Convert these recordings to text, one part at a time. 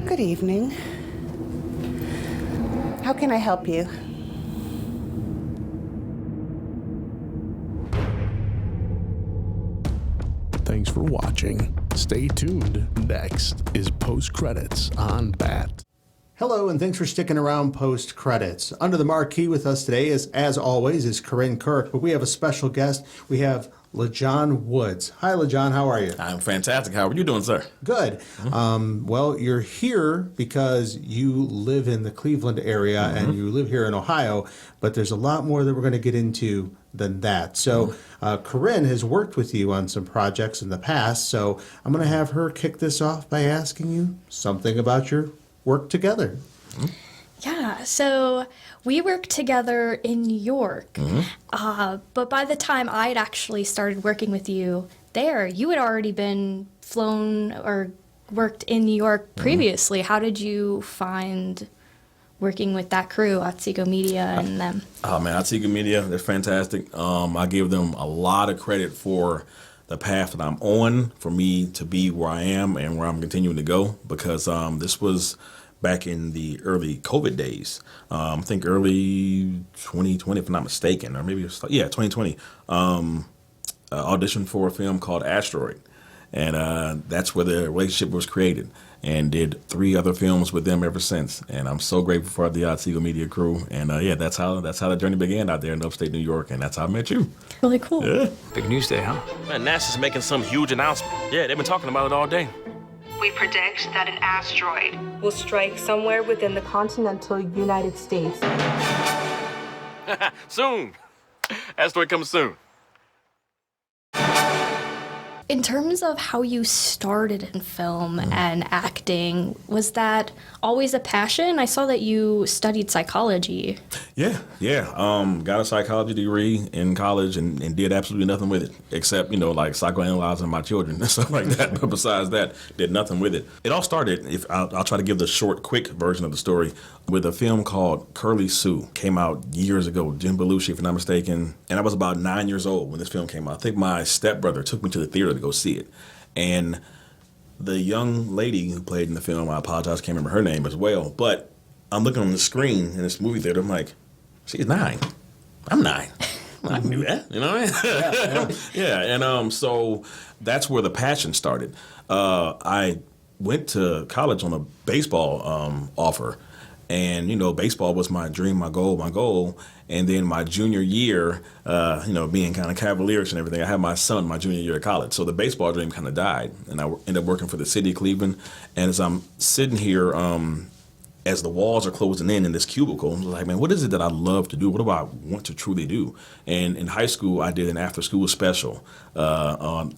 Good evening. How can I help you? Thanks for watching. Stay tuned. Next is Post Credits on Bat. Hello, and thanks for sticking around post credits. Under the marquee with us today, as always, is Kerryn Kirk, but we have a special guest. We have LeJon Woods. Hi, LeJon. How are you? I'm fantastic. How are you doing, sir? Good. Well, you're here because you live in the Cleveland area and you live here in Ohio, but there's a lot more that we're going to get into than that. So Kerryn has worked with you on some projects in the past, so I'm going to have her kick this off by asking you something about your work together. Yeah, so we worked together in New York, but by the time I'd actually started working with you there, you had already been flown or worked in New York previously. How did you find working with that crew, Otsego Media and them? Oh, man, Otsego Media, they're fantastic. I give them a lot of credit for the path that I'm on, for me to be where I am and where I'm continuing to go, because this was back in the early COVID days. I think early 2020, if I'm not mistaken, or maybe it was, 2020. Auditioned for a film called Asteroid, and that's where the relationship was created, and did 3 other films with them ever since. And I'm so grateful for the Otsego Media crew. And that's how the journey began out there in upstate New York, and that's how I met you. Really cool. Yeah. Big news day, huh? Man, NASA's making some huge announcement. Yeah, they've been talking about it all day. We predict that an asteroid will strike somewhere within the continental United States. Soon. Asteroid comes soon. In terms of how you started in film and acting, was that always a passion? I saw that you studied psychology. Yeah. Got a psychology degree in college and did absolutely nothing with it, except, like psychoanalyzing my children and stuff like that. But besides that, did nothing with it. It all started, I'll try to give the short, quick version of the story, with a film called Curly Sue. Came out years ago, Jim Belushi, if I'm not mistaken. And I was about 9 years old when this film came out. I think my stepbrother took me to the theater to go see it. And the young lady who played in the film, I apologize, can't remember her name as well, but I'm looking on the screen in this movie theater, I'm like, she's 9. I'm 9. I can do that, you know what I mean? Yeah, and so that's where the passion started. I went to college on a baseball offer, and, baseball was my dream, my goal. And then my junior year, being kind of cavalierish and everything, I had my son my junior year of college. So the baseball dream kind of died. And I ended up working for the city of Cleveland. And as I'm sitting here, as the walls are closing in this cubicle, I'm like, man, what is it that I love to do? What do I want to truly do? And in high school, I did an after-school special. I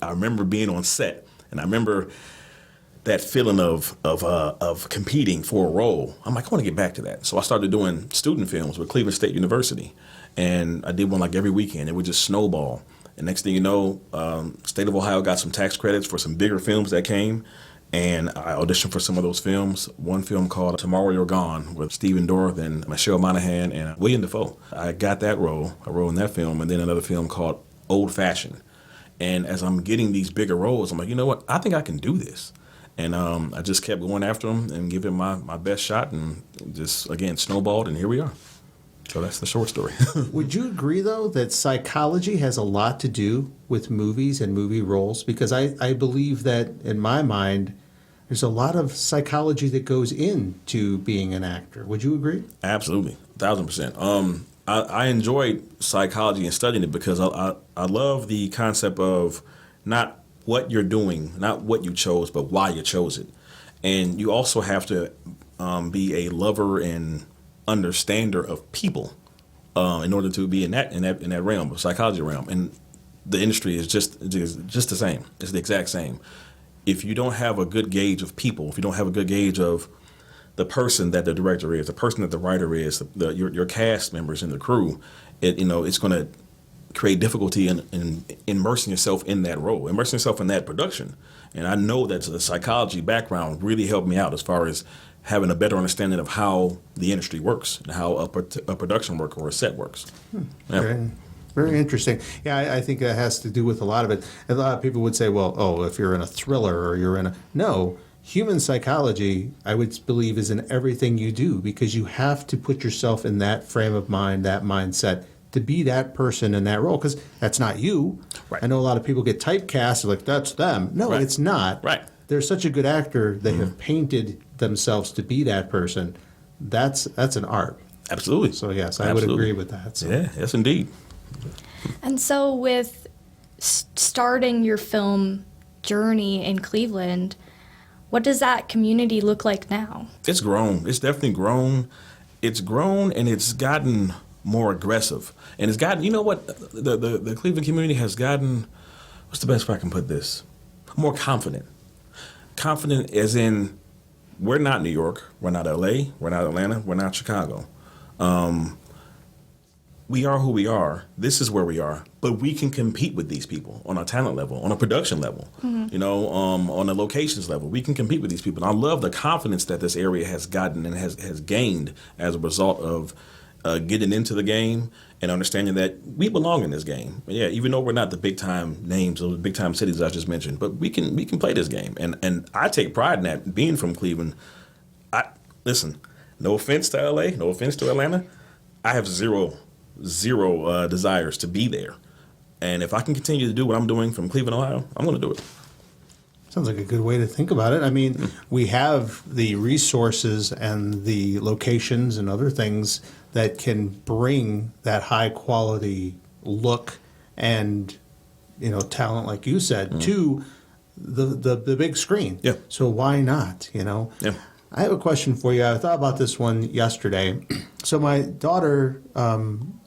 remember being on set. And I remember that feeling of competing for a role. I'm like, I want to get back to that. So I started doing student films with Cleveland State University. And I did one like every weekend. It would just snowball. And next thing you know, state of Ohio got some tax credits for some bigger films that came. And I auditioned for some of those films. One film called Tomorrow You're Gone with Stephen Dorff and Michelle Monaghan and William Dafoe. I got that role, a role in that film, and then another film called Old Fashioned. And as I'm getting these bigger roles, I'm like, you know what? I think I can do this. And I just kept going after them and giving my best shot, and just, again, snowballed, and here we are. So that's the short story. Would you agree, though, that psychology has a lot to do with movies and movie roles? Because I believe that, in my mind, there's a lot of psychology that goes into being an actor. Would you agree? Absolutely, 1,000%. I enjoyed psychology and studying it because I love the concept of not what you're doing, not what you chose, but why you chose it. And you also have to be a lover and understander of people in order to be in that realm, psychology realm. And the industry is just the same. It's the exact same. If you don't have a good gauge of people, if you don't have a good gauge of the person that the director is, the person that the writer is, your cast members and the crew, it's going to create difficulty in immersing yourself in that role, immersing yourself in that production. And I know that the psychology background really helped me out as far as having a better understanding of how the industry works and how a production work or a set works. Yeah. Very, very interesting. Yeah, I think that has to do with a lot of it. A lot of people would say, well, if you're in a thriller or you're in a... No, human psychology, I would believe, is in everything you do, because you have to put yourself in that frame of mind, that mindset, to be that person in that role, because that's not you. Right. I know a lot of people get typecast, like, that's them. No, Right. it's not. Right. They're such a good actor, they have painted themselves to be that person. That's an art. Absolutely. So, yes, I would agree with that. So. Yeah, yes, indeed. And so, with starting your film journey in Cleveland, what does that community look like now? It's grown. It's definitely grown. It's grown, and it's gotten more aggressive. And it's gotten, you know what, the Cleveland community has gotten, what's the best way I can put this? More confident. Confident as in, we're not New York, we're not LA, we're not Atlanta, we're not Chicago. We are who we are. This is where we are. But we can compete with these people on a talent level, on a production level, on a locations level. We can compete with these people. And I love the confidence that this area has gotten and has gained as a result of getting into the game and understanding that we belong in this game. Yeah, even though we're not the big time names or the big time cities I just mentioned, but we can play this game. And I take pride in that, being from Cleveland. Listen, no offense to LA, no offense to Atlanta. I have zero desires to be there. And if I can continue to do what I'm doing from Cleveland, Ohio, I'm going to do it. Sounds like a good way to think about it. I mean, we have the resources and the locations and other things that can bring that high quality look and, talent, like you said, to the big screen. Yeah. So why not, Yeah. I have a question for you. I thought about this one yesterday. So my daughter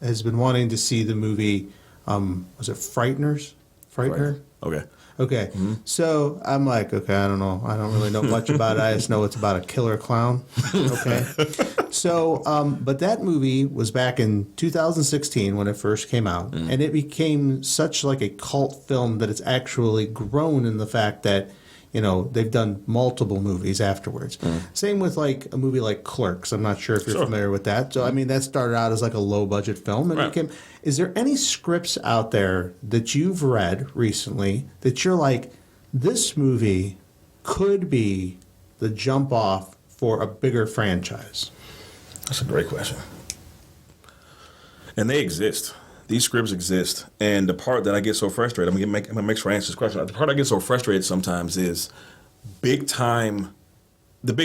has been wanting to see the movie, was it Frighteners? Frightener? Okay. Okay. So I'm like, okay, I don't know. I don't really know much about it. I just know it's about a killer clown. Okay. So, but that movie was back in 2016 when it first came out. And it became such like a cult film that it's actually grown in the fact that, they've done multiple movies afterwards. Same with like a movie like Clerks. I'm not sure if you're familiar with that. So, I mean, that started out as like a low budget film and became. Is there any scripts out there that you've read recently that you're like, this movie could be the jump off for a bigger franchise? That's a great question. And they exist. These scripts exist. And the part that I get so frustrated, I'm going to make sure I answer this question. The part I get so frustrated sometimes is the big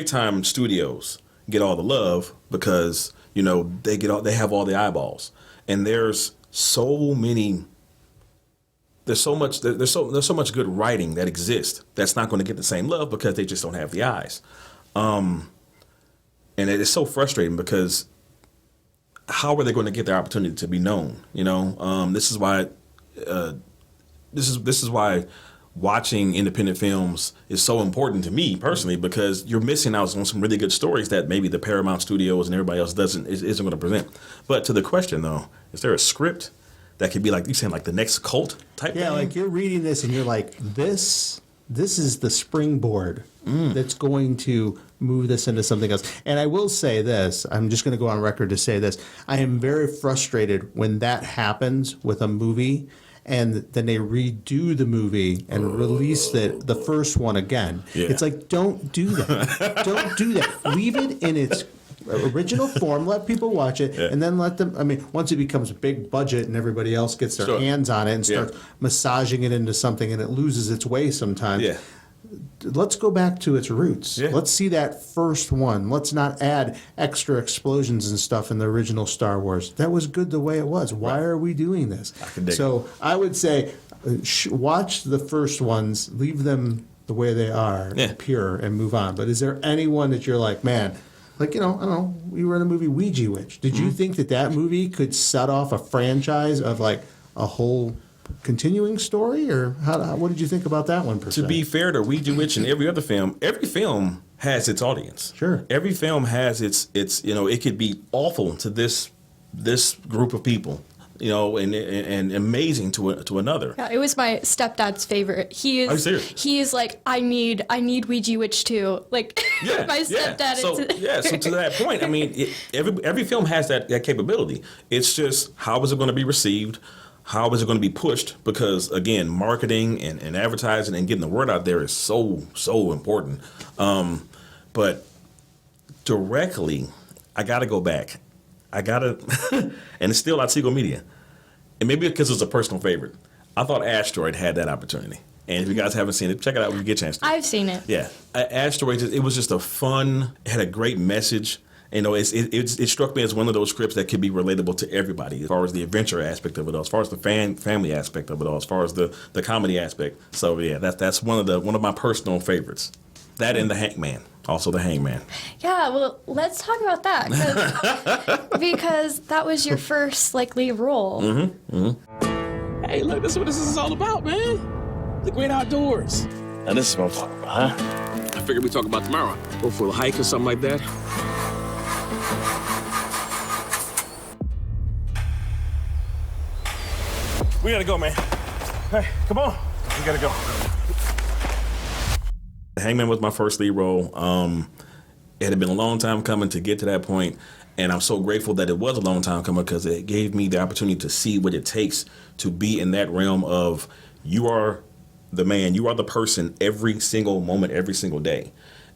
time studios get all the love because, they have all the eyeballs. And there's so much good writing that exists that's not going to get the same love because they just don't have the eyes. And it is so frustrating because how are they going to get their opportunity to be known? This is why watching independent films is so important to me personally, because you're missing out on some really good stories that maybe the Paramount Studios and everybody else isn't going to present. But to the question though, is there a script that could be like you saying, like the next cult type? Yeah, thing? like you're reading this and you're like, this is the springboard that's going to move this into something else. And I will say this, I'm just going to go on record to say this. I am very frustrated when that happens with a movie and then they redo the movie and release the first one again. Yeah. It's like, don't do that. Don't do that. Leave it in its original form, let people watch it, and then let them, once it becomes a big budget and everybody else gets their hands on it and starts massaging it into something and it loses its way sometimes. Yeah. Let's go back to its roots. Yeah. Let's see that first one. Let's not add extra explosions and stuff in the original Star Wars. That was good the way it was. Why are we doing this? I would say watch the first ones, leave them the way they are, pure, and move on. But is there anyone that you're like, man, like, I don't know, we were in a movie Ouija Witch. Did you think that movie could set off a franchise of like a whole continuing story, or what did you think about that one? To be fair to Ouija Witch and every film has its audience. Sure. Every film has its it could be awful to this group of people, and amazing to another. Yeah, it was my stepdad's favorite. He is like, I need Ouija Witch too. Like my stepdad. So to that point, every film has that capability. It's just, how is it going to be received? how is it going to be pushed? Because again, marketing and advertising and getting the word out there is so important. But directly, I got to go back. I got to, and it's still Otsego Media. And maybe because it's a personal favorite. I thought Asteroid had that opportunity. And if you guys haven't seen it, check it out when you get a chance to. I've seen it. Yeah. Asteroid, it was just a fun, it had a great message. You know, it struck me as one of those scripts that could be relatable to everybody, as far as the adventure aspect of it all, as far as the family aspect of it all, as far as the comedy aspect. So yeah, that's one of my personal favorites. That and the Hangman, also the Hangman. Yeah, well, let's talk about that because that was your first lead role. Hey, look, this is what this is all about, man. The great outdoors. Now this is what I'm talking about, huh? I figured we talk about tomorrow. Go for a hike or something like that. We gotta go, man. Hey, come on. We gotta go. The Hangman was my first lead role. It had been a long time coming to get to that point, and I'm so grateful that it was a long time coming because it gave me the opportunity to see what it takes to be in that realm of you are the man, you are the person every single moment, every single day.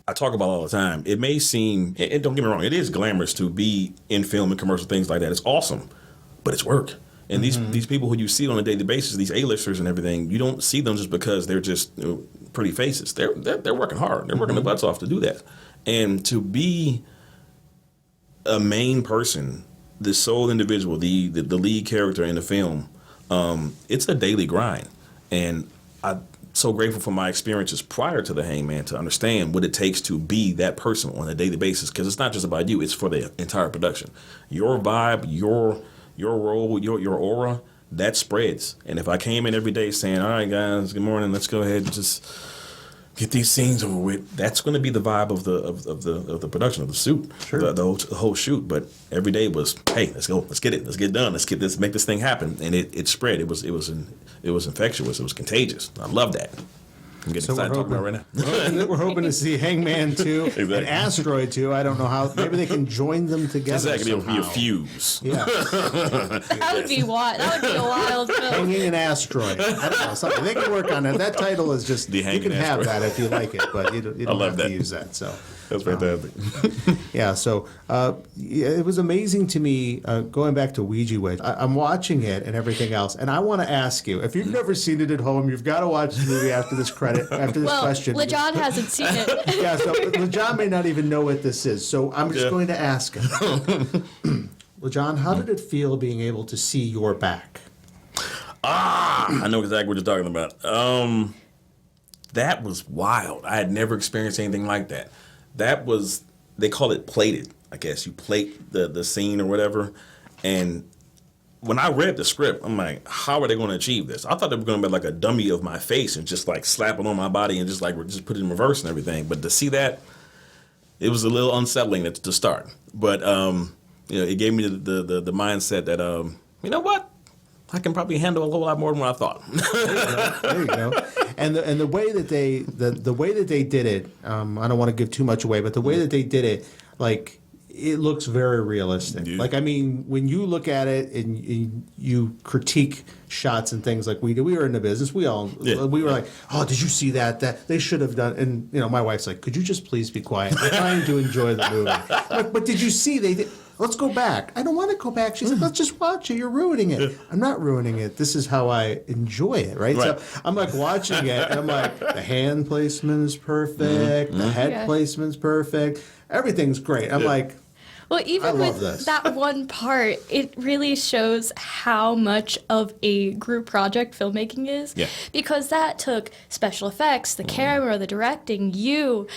I talk about it all the time. It may seem, and don't get me wrong, it is glamorous to be in film and commercial things like that. It's awesome, but it's work. And these people who you see on a daily basis, these A-listers and everything, you don't see them just because they're just pretty faces. They're working hard. They're working their butts off to do that. And to be a main person, the sole individual, the lead character in the film, it's a daily grind. And I'm so grateful for my experiences prior to The Hangman to understand what it takes to be that person on a daily basis. Because it's not just about you, it's for the entire production. Your vibe, your role, your aura, that spreads. And if I came in every day saying, all right, guys, good morning, let's go ahead and just get these scenes over with, that's going to be the vibe of the production of the shoot, sure. the whole shoot. But every day was, hey, let's go, let's get it done, let's make this thing happen. And it spread. It was infectious. It was contagious. I love that. I'm getting excited talking about it right now. We're hoping to see Hangman 2 exactly. and Asteroid 2. I don't know how. Maybe they can join them together. Exactly. It'll be a fuse. Yeah. That would be wild. That would be a wild film. Hanging an Asteroid. I don't know. Something. They can work on it. That title is just, The you Hanging can have Asteroid. that if you like it, but you don't have to use that. So. That's fantastic. Yeah, so it was amazing to me going back to Ouija Witch. I'm watching it and everything else, and I want to ask you, if you've never seen it at home, you've got to watch the movie after this question. LeJon hasn't seen it. Yeah, so LeJon may not even know what this is, so I'm just going to ask him. LeJon, how did it feel being able to see your back? I know exactly what you're talking about. That was wild. I had never experienced anything like that. That was, they call it plated, I guess. You plate the scene or whatever. And when I read the script, I'm like, how are they going to achieve this? I thought they were going to be like a dummy of my face and just like slap it on my body and just put it in reverse and everything. But to see that, it was a little unsettling to start. But it gave me the mindset that you know what? I can probably handle a whole lot more than what I thought. There you go. And the way that they did it, I don't want to give too much away, but the way that they did it, like, it looks very realistic. Yeah. Like, I mean, when you look at it and you critique shots and things like we do, we were in the business. We were like, oh, did you see that? That they should have done. And my wife's like, could you just please be quiet? I'm trying to enjoy the movie. I'm like, but did you see they did? Let's go back. I don't want to go back. She's like, let's just watch it. You're ruining it. I'm not ruining it. This is how I enjoy it, right? So I'm like watching it, and I'm like, the hand placement is perfect. The head placement's perfect. Everything's great. I'm like, well, even with that one part, it really shows how much of a group project filmmaking is. Yeah. Because that took special effects, the camera, the directing,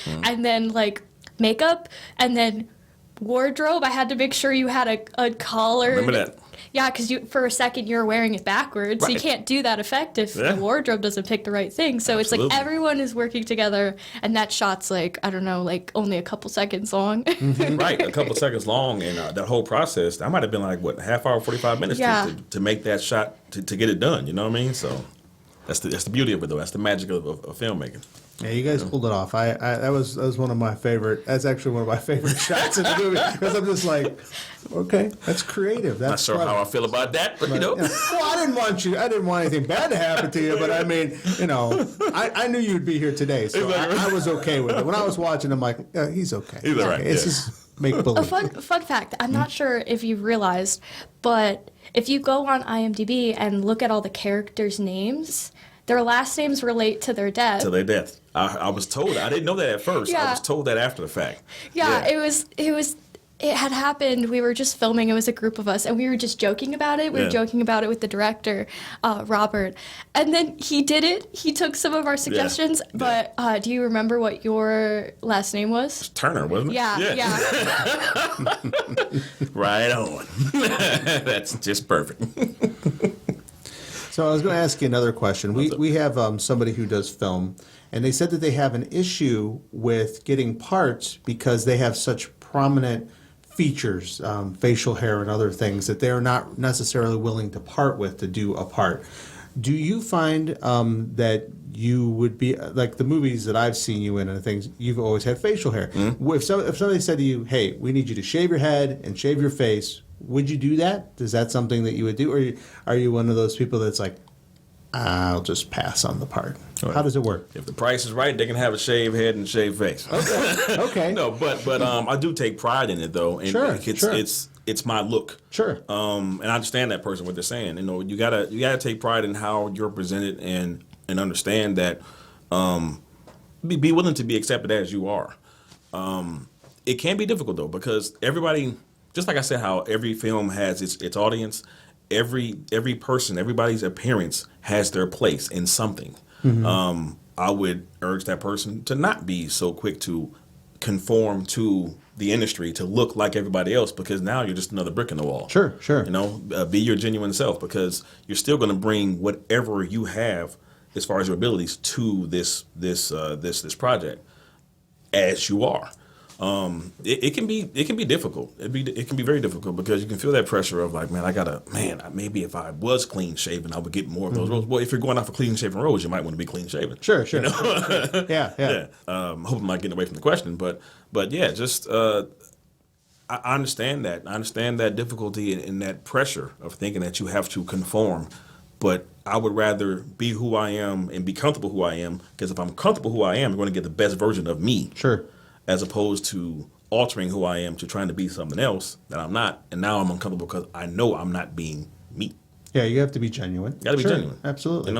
and then like makeup, and then wardrobe. I had to make sure you had a collar. Remember that? Yeah, because for a second you were wearing it backwards. Right. So you can't do that effect if the wardrobe doesn't pick the right thing. So Absolutely. It's like everyone is working together, and that shot's like, I don't know, like only a couple seconds long. Right, a couple seconds long, and that whole process, that might have been like, what, half hour, 45 minutes to make that shot to get it done, you know what I mean? So That's the beauty of it, though. That's the magic of filmmaking. Yeah, you guys pulled it off. That was one of my favorite. That's actually one of my favorite shots in the movie because I'm just like, okay, that's creative. That's Not sure how I feel about that, but you know. Well, I didn't want anything bad to happen to you, but I mean, I knew you'd be here today, so I was okay with it. When I was watching, I'm like, he's okay. He's all right. It's just make believe. A fun fact, I'm not sure if you've realized, but if you go on IMDb and look at all the characters' names, their last names relate to their death. To their death. I was told. I didn't know that at first. Yeah. I was told that after the fact. Yeah, it had happened. We were just filming. It was a group of us, and we were just joking about it. We were joking about it with the director, Robert. And then he did it. He took some of our suggestions. Yeah. But do you remember what your last name was? Turner, wasn't it? Yeah. Right on. That's just perfect. So I was going to ask you another question. We have somebody who does film, and they said that they have an issue with getting parts because they have such prominent features, facial hair and other things, that they're not necessarily willing to part with to do a part. Do you find that you would be, like the movies that I've seen you in and things, you've always had facial hair. Mm-hmm. If somebody said to you, hey, we need you to shave your head and shave your face, would you do that? Is that something that you would do? Or are you one of those people that's like, I'll just pass on the part? Right. How does it work? If the price is right, they can have a shaved head and shaved face. Okay. No, but I do take pride in it though. And sure. It's my look. Sure. And I understand that person what they're saying. You gotta take pride in how you're presented and understand that be willing to be accepted as you are. It can be difficult though because everybody, just like I said, how every film has its audience. Every person, everybody's appearance has their place in something. Mm-hmm. I would urge that person to not be so quick to conform to the industry to look like everybody else because now you're just another brick in the wall. Sure. Be your genuine self because you're still going to bring whatever you have as far as your abilities to this project as you are. It can be difficult. It can be very difficult because you can feel that pressure of like, maybe if I was clean shaven, I would get more of those roles. Well, if you're going out for clean shaven roles, you might want to be clean shaven. Sure. Yeah. I hope I'm not getting away from the question, but yeah, just I understand that. I understand that difficulty and that pressure of thinking that you have to conform. But I would rather be who I am and be comfortable who I am because if I'm comfortable who I am, I'm going to get the best version of me. Sure. As opposed to altering who I am to trying to be something else that I'm not. And now I'm uncomfortable because I know I'm not being me. Yeah, you have to be genuine. You got to be genuine. Absolutely.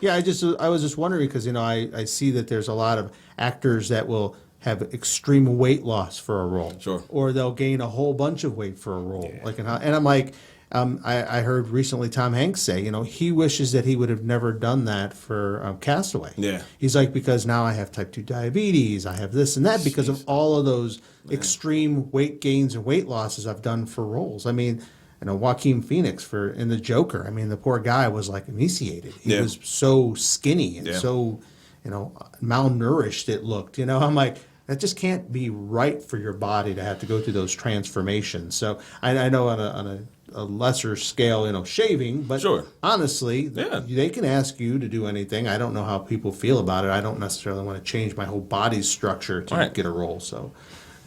Yeah. I was just wondering because, I see that there's a lot of actors that will have extreme weight loss for a role. Sure. Or they'll gain a whole bunch of weight for a role. Yeah. And I'm like, I heard recently Tom Hanks say, he wishes that he would have never done that for Castaway. Yeah. He's like, because now I have type 2 diabetes, I have this and that because of all of those extreme weight gains and weight losses I've done for roles. I mean, Joaquin Phoenix in The Joker, the poor guy was like emaciated. He was so skinny and so, malnourished it looked. I'm like, that just can't be right for your body to have to go through those transformations. So I know on a lesser scale, shaving, but sure. Honestly, they can ask you to do anything. I don't know how people feel about it. I don't necessarily want to change my whole body's structure to get a role. So,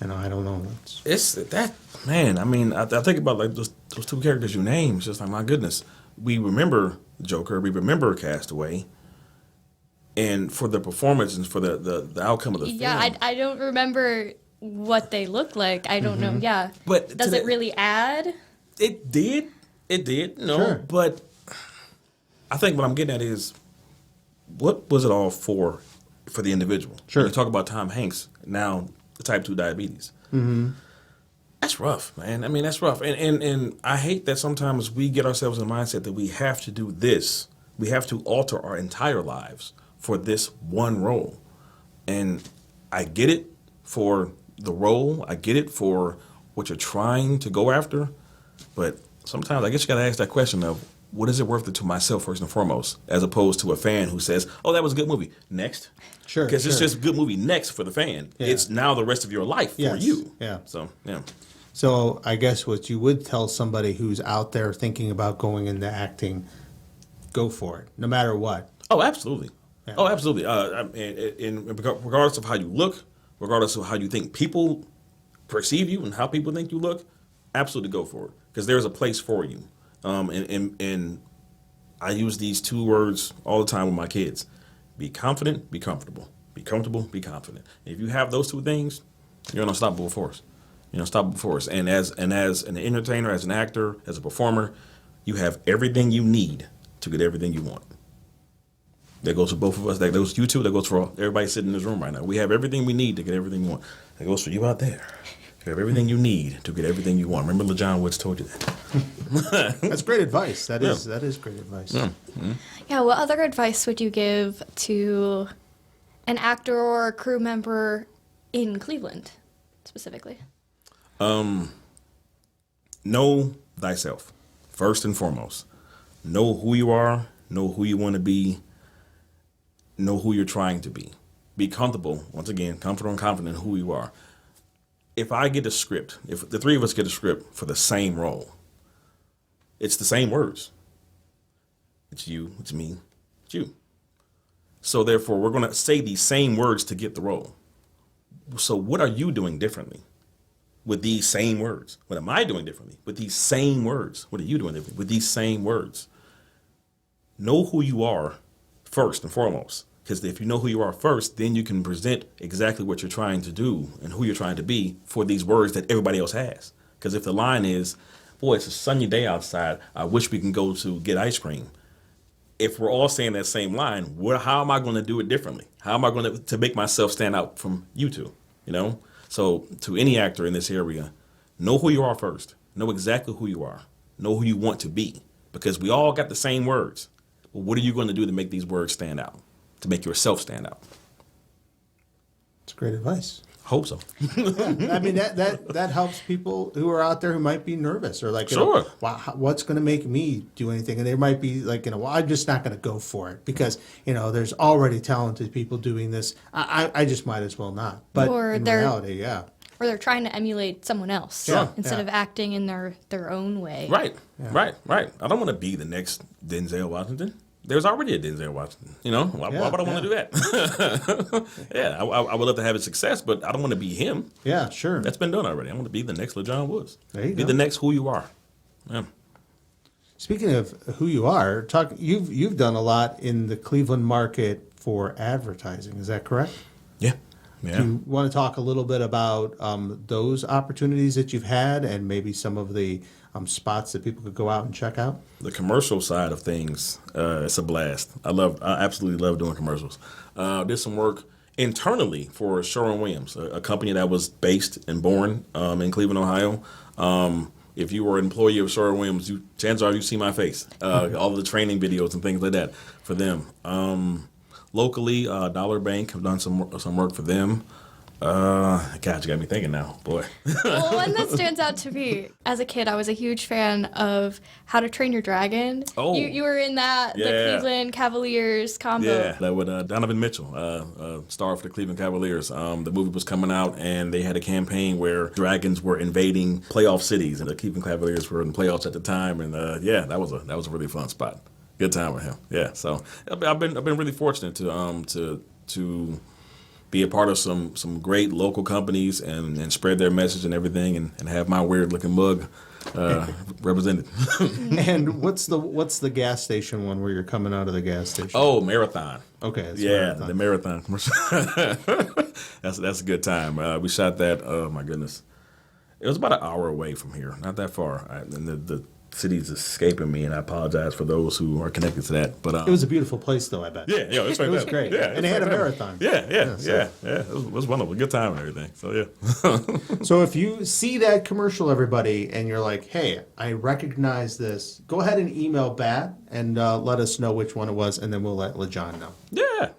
I don't know. It's that, man. I think about like those two characters you named. It's just like, my goodness, we remember Joker, we remember Castaway. And for the performance and for the outcome of the film. Yeah, I don't remember what they look like. I don't know. Yeah. But does it really add? It did. Sure. But I think what I'm getting at is what was it all for the individual? Sure. When you talk about Tom Hanks, now the type 2 diabetes. Mm-hmm. That's rough, man. That's rough. And I hate that sometimes we get ourselves in the mindset that we have to do this. We have to alter our entire lives for this one role. And I get it for the role. I get it for what you're trying to go after. But sometimes I guess you got to ask that question of what is it worth it to myself first and foremost, as opposed to a fan who says, "Oh, that was a good movie. Next." Sure. Because it's just a good movie next for the fan. Yeah. It's now the rest of your life for you. Yeah. So, yeah. So I guess what you would tell somebody who's out there thinking about going into acting, go for it, no matter what. Oh, absolutely. Yeah. Oh, absolutely. And regardless of how you look, regardless of how you think people perceive you and how people think you look, absolutely go for it, because there's a place for you. And I use these 2 words all the time with my kids: be confident, be comfortable. Be comfortable, be confident. If you have those 2 things, you're an unstoppable force. You're an unstoppable force. And as an entertainer, as an actor, as a performer, you have everything you need to get everything you want. That goes for both of us. That goes for you two. That goes for everybody sitting in this room right now. We have everything we need to get everything we want. That goes for you out there. You have everything you need to get everything you want. Remember, LeJon Woods told you that. That's great advice. That is great advice. Yeah. Mm-hmm. Yeah, what other advice would you give to an actor or a crew member in Cleveland, specifically? Know thyself, first and foremost. Know who you are, know who you want to be, know who you're trying to be. Be comfortable, once again, comfortable and confident in who you are. If I get a script, if the 3 of us get a script for the same role, it's the same words. It's you, it's me, it's you. So therefore, we're going to say these same words to get the role. So what are you doing differently with these same words? What am I doing differently with these same words? What are you doing differently with these same words? Know who you are first and foremost. Because if you know who you are first, then you can present exactly what you're trying to do and who you're trying to be for these words that everybody else has. Because if the line is, boy, it's a sunny day outside, I wish we can go to get ice cream. If we're all saying that same line, how am I going to do it differently? How am I going to make myself stand out from you two? You know? So to any actor in this area, know who you are first. Know exactly who you are. Know who you want to be. Because we all got the same words. But what are you going to do to make these words stand out? To make yourself stand out? It's great advice. Hope so. I mean, that helps people who are out there who might be nervous or like, sure. Wow, what's going to make me do anything? And they might be like, well, I'm just not going to go for it because, there's already talented people doing this. I just might as well not. But in reality, yeah. Or they're trying to emulate someone else instead of acting in their own way. Right, right. I don't want to be the next Denzel Washington. There's already a Denzel Washington, Why would I want to do that? I would love to have his success, but I don't want to be him. Yeah, sure. That's been done already. I want to be the next LeJon Woods. There you be go. the next who you are. Yeah. Speaking of who you are, you've done a lot in the Cleveland market for advertising. Is that correct? Yeah. Do you want to talk a little bit about those opportunities that you've had and maybe some of the spots that people could go out and check out? The commercial side of things, it's a blast. I absolutely love doing commercials. Did some work internally for Sherwin-Williams, a company that was based and born in Cleveland, Ohio. If you were an employee of Sherwin-Williams, chances are you see my face. All of the training videos and things like that for them. Locally, Dollar Bank, have done some work for them. God, you got me thinking now, boy. Well, one that stands out to me, as a kid, I was a huge fan of How to Train Your Dragon. Oh. You were in that, the Cleveland Cavaliers combo. Yeah, that with Donovan Mitchell, star for the Cleveland Cavaliers. The movie was coming out, and they had a campaign where dragons were invading playoff cities, and the Cleveland Cavaliers were in the playoffs at the time. And that was a really fun spot. Good time with him. Yeah, so I've been really fortunate to be a part of some great local companies and spread their message and everything, and have my weird looking mug represented. And what's the gas station one where you're coming out of the gas station? Oh, Marathon. Okay. The Marathon commercial. That's a good time. We shot that. Oh my goodness, it was about an hour away from here, not that far. And the city's escaping me, and I apologize for those who are connected to that. But it was a beautiful place, though. I bet. Yeah, it was fantastic. It was great. Yeah, and they had a marathon. Yeah. It was wonderful. Good time and everything. So yeah. So if you see that commercial, everybody, and you're like, "Hey, I recognize this," go ahead and email Bat and let us know which one it was, and then we'll let LeJon know. Yeah.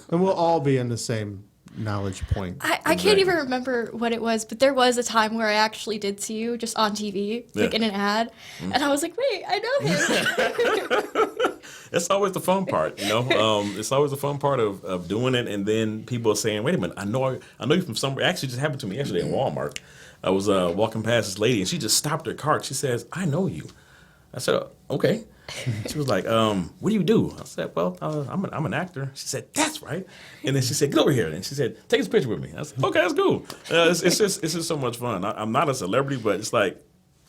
And we'll all be in the same knowledge point. I can't even remember what it was, but there was a time where I actually did see you just on TV, like in an ad, and I was like, wait, I know him. That's always the fun part, It's always the fun part of doing it, and then people are saying, wait a minute, I know you from somewhere. It actually just happened to me yesterday in Walmart. I was walking past this lady, and she just stopped her cart. She says, I know you. I said, okay. She was like, what do you do? I said, well, I'm an actor. She said, that's right. And then she said, get over here. And she said, take this picture with me. I said, okay, that's cool. It's just so much fun. I'm not a celebrity, but it's like,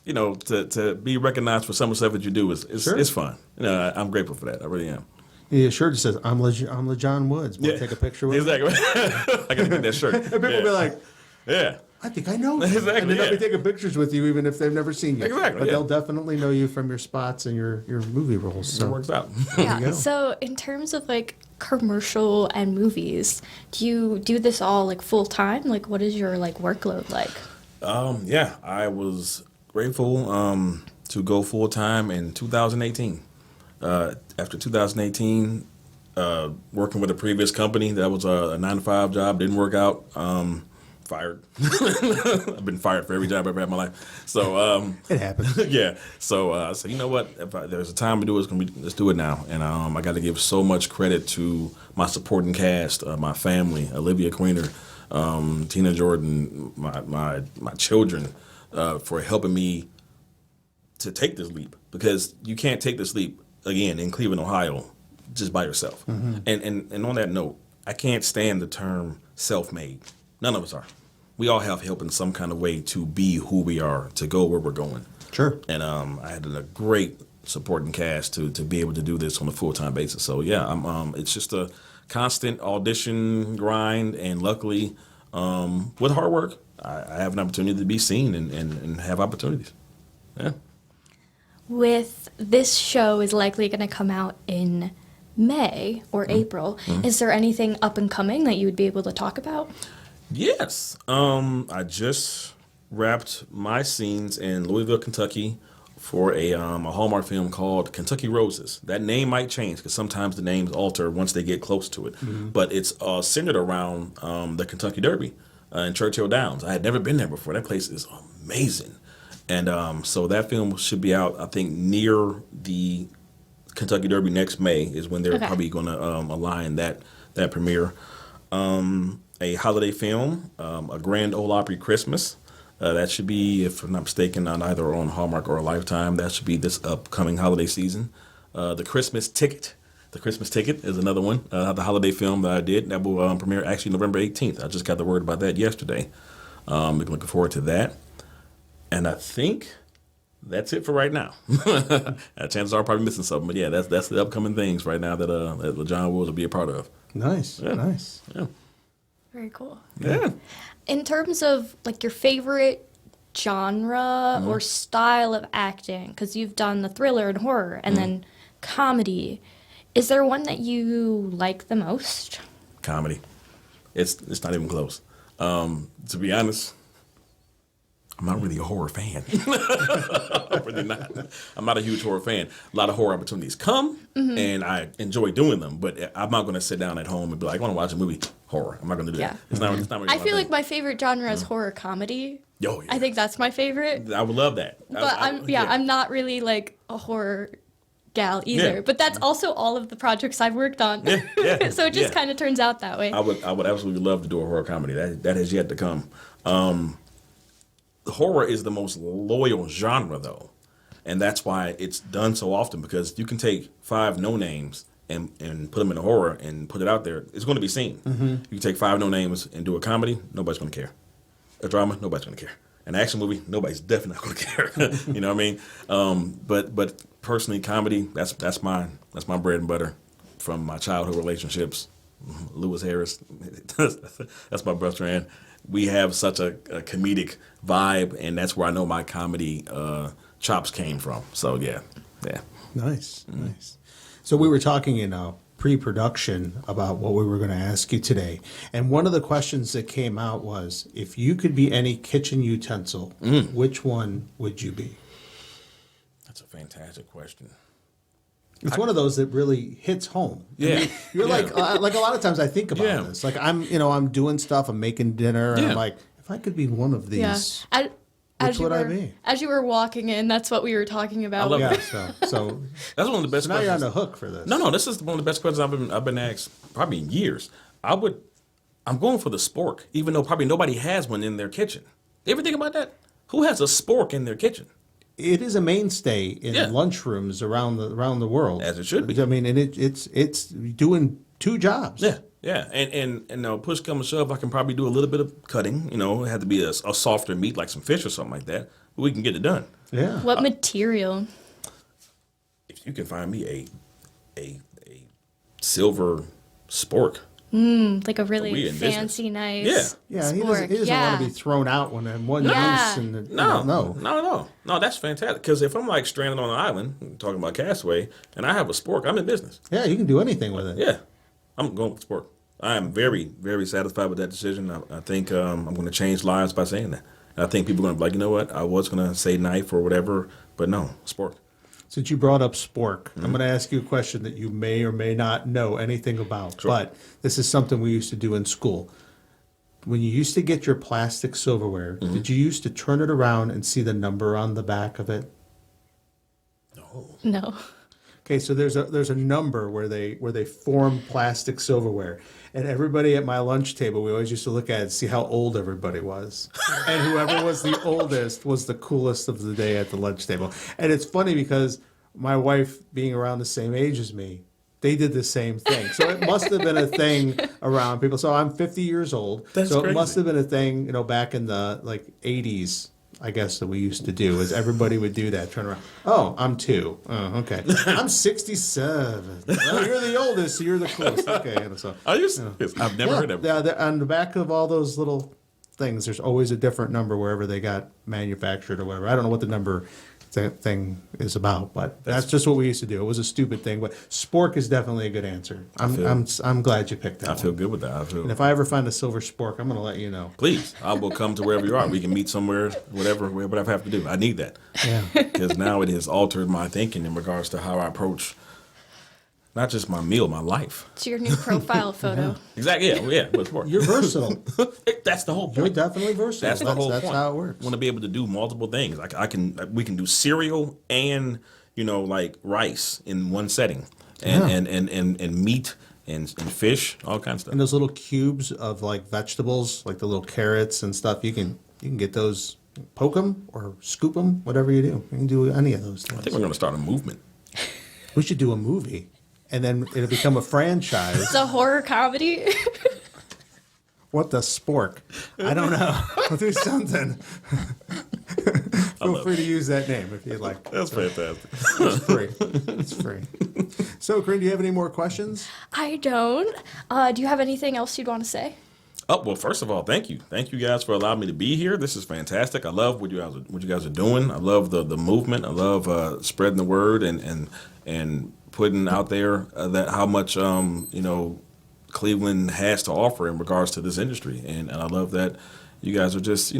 you know, to be recognized for some of the stuff that you do is fun. You know, I'm grateful for that. I really am. Yeah, shirt says, I'm LeJon Woods. Want to take a picture with me? Exactly. I got to get that shirt. And people be like, yeah. I think I know you. Exactly, And they'll be taking pictures with you even if they've never seen you. Exactly, But they'll definitely know you from your spots and your movie roles. So It works out. Yeah. So in terms of like commercial and movies, do you do this all like full time? Like what is your like workload like? Yeah, I was grateful to go full time in 2018. After 2018, working with a previous company that was a 9-to-5 job, didn't work out. Fired. I've been fired for every job I've ever had in my life. So it happens. yeah. So you know what? If there's a time to do it, let's do it now. And I got to give so much credit to my supporting cast, my family, Olivia Queener, Tina Jordan, my children, for helping me to take this leap, because you can't take this leap again in Cleveland, Ohio, just by yourself. And on that note, I can't stand the term self-made. None of us are. We all have help in some kind of way to be who we are, to go where we're going. Sure. And I had a great supporting cast to be able to do this on a full-time basis. So yeah, it's just a constant audition grind, and luckily, with hard work, I have an opportunity to be seen and have opportunities. Yeah. With this show is likely going to come out in May or April. Is there anything up and coming that you would be able to talk about? Yes. I just wrapped my scenes in Louisville, Kentucky for a Hallmark film called Kentucky Roses. That name might change because sometimes the names alter once they get close to it. But it's centered around the Kentucky Derby in Churchill Downs. I had never been there before. That place is amazing. And so that film should be out, I think, near the Kentucky Derby next May is when they're probably going to align that premiere. A holiday film, A Grand Ole Opry Christmas. That should be, if I'm not mistaken, on either on Hallmark or Lifetime. That should be this upcoming holiday season. The Christmas Ticket. The Christmas Ticket is another one, the holiday film that I did. That will premiere actually November 18th. I just got the word about that yesterday. Looking forward to that. And I think that's it for right now. Chances are I'm probably missing something, but yeah, that's the upcoming things right now that LeJon Woods will be a part of. Nice. Nice. Yeah. Very cool. Yeah. In terms of like your favorite genre or style of acting, because you've done the thriller and horror and then comedy, is there one that you like the most? Comedy. It's not even close. To be honest, I'm not really a horror fan. I'm really not. I'm not a huge horror fan. A lot of horror opportunities come, and I enjoy doing them, but I'm not going to sit down at home and be like, I want to watch a movie, horror. I'm not going to do that. It's not really I feel like my favorite genre is horror comedy. Oh, yeah. I think that's my favorite. I would love that. But I'm not really like a horror gal either. Yeah. But that's also all of the projects I've worked on. Yeah. So it just kind of turns out that way. I would absolutely love to do a horror comedy. That has yet to come. Horror is the most loyal genre, though, and that's why it's done so often, because you can take 5 no-names and put them in a horror and put it out there. It's going to be seen. You can take 5 no-names and do a comedy, nobody's going to care. A drama, nobody's going to care. An action movie, nobody's definitely not going to care. You know what I mean? But personally, comedy, that's my bread and butter from my childhood relationships. Lewis Harris, that's my best friend. We have such a comedic vibe, and that's where I know my comedy chops came from. So yeah. Nice. So we were talking in pre-production about what we were going to ask you today, and one of the questions that came out was, if you could be any kitchen utensil, which one would you be? That's a fantastic question. It's one of those that really hits home. Yeah. I mean, you're like a lot of times I think about this. Like I'm doing stuff, I'm making dinner, and I'm like, if I could be one of these, which would I be? As you were walking in, that's what we were talking about. I love that. So that's one of the best. Now questions. you're on the hook for this. No, this is one of the best questions I've been asked probably in years. I'm going for the spork, even though probably nobody has one in their kitchen. You ever think about that? Who has a spork in their kitchen? it is a mainstay in Yeah. lunchrooms around the world. As it should be. I mean, and it's doing two jobs. Yeah, yeah, and now push come to shove, I can probably do a little bit of cutting. You know, it had to be a softer meat like some fish or something like that. But we can get it done. Yeah. What material? If you can find me a silver spork. Like a We really in fancy, nice. Yeah, he spork. doesn't want to be thrown out when in one Yeah. use. And No, that's fantastic. Because if I'm like stranded on an island, talking about Castaway, and I have a spork, I'm in business. Yeah, you can do anything with it. Yeah, I'm going with spork. I am very, very satisfied with that decision. I think I'm going to change lives by saying that. And I think people are going to be like, you know what? I was going to say knife or whatever, but no, spork. Since you brought up spork, I'm going to ask you a question that you may or may not know anything about. Sure. But this is something we used to do in school. When you used to get your plastic silverware, did you used to turn it around and see the number on the back of it? No. Okay, so there's a number where they form plastic silverware, and everybody at my lunch table, we always used to look at it and see how old everybody was, and whoever was the oldest was the coolest of the day at the lunch table. And it's funny because my wife, being around the same age as me, they did the same thing. So it must have been a thing around people. So I'm 50 years old, That's so crazy. it must have been a thing, back in the 80s. I guess that we used to do is everybody would do that. Turn around. Oh, I'm 2. Oh, okay. I'm 67. Well, you're the oldest, so you're the coolest. Okay. And so, Are you serious? I've never heard of it. yeah, on the back of all those little things, there's always a different number wherever they got manufactured or whatever. I don't know what the number thing is about, but that's just what we used to do. It was a stupid thing, but spork is definitely a good answer. I'm glad you picked that. I feel good with that. And if I ever find a silver spork, I'm going to let you know. Please, I will come to wherever you are. We can meet somewhere, whatever I have to do. I need that. Yeah. Because now it has altered my thinking in regards to how I approach not just my meal, my life. It's your new profile photo. Exactly. Yeah. But sport. You're versatile. That's the whole You're point. definitely versatile. That's the whole That's point. how it works. I want to be able to do multiple things. Like we can do cereal and like rice in one setting, and meat and fish, all kinds of And stuff. those little cubes of like vegetables, like the little carrots and stuff, you can get those, poke them or scoop them, whatever you do. You can do any of those I things. think we're going to start a movement. We should do a movie, and then it'll become a franchise. It's a horror comedy. What the spork? I don't know. We'll do something. Feel free to use that name if you'd like. That's fantastic. It's free. It's free. So, Kerryn, do you have any more questions? I don't. Do you have anything else you'd want to say? Oh, well, first of all, thank you. Thank you guys for allowing me to be here. This is fantastic. I love what you guys are doing. I love the movement. I love spreading the word and putting out there that how much Cleveland has to offer in regards to this industry. And I love that you guys are just,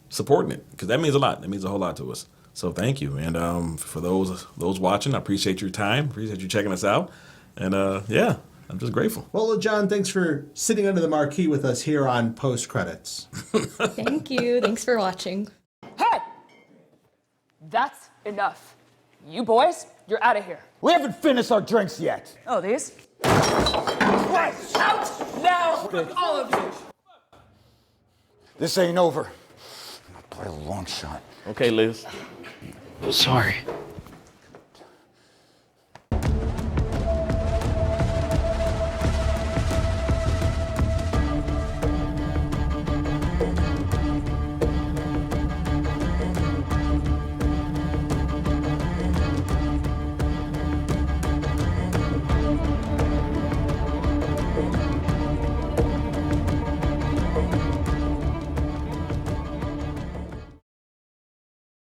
supporting it, because that means a lot. That means a whole lot to us. So thank you. And for those watching, I appreciate your time. Appreciate you checking us out. And I'm just grateful. Well, LeJon, thanks for sitting under the marquee with us here on Post Credits. Thank you. Thanks for watching. Hey! That's enough. You boys, you're out of here. We haven't finished our drinks yet. Oh, these? Right, out now, all of you. This ain't over. Not by a long shot. Okay, Liz. Sorry.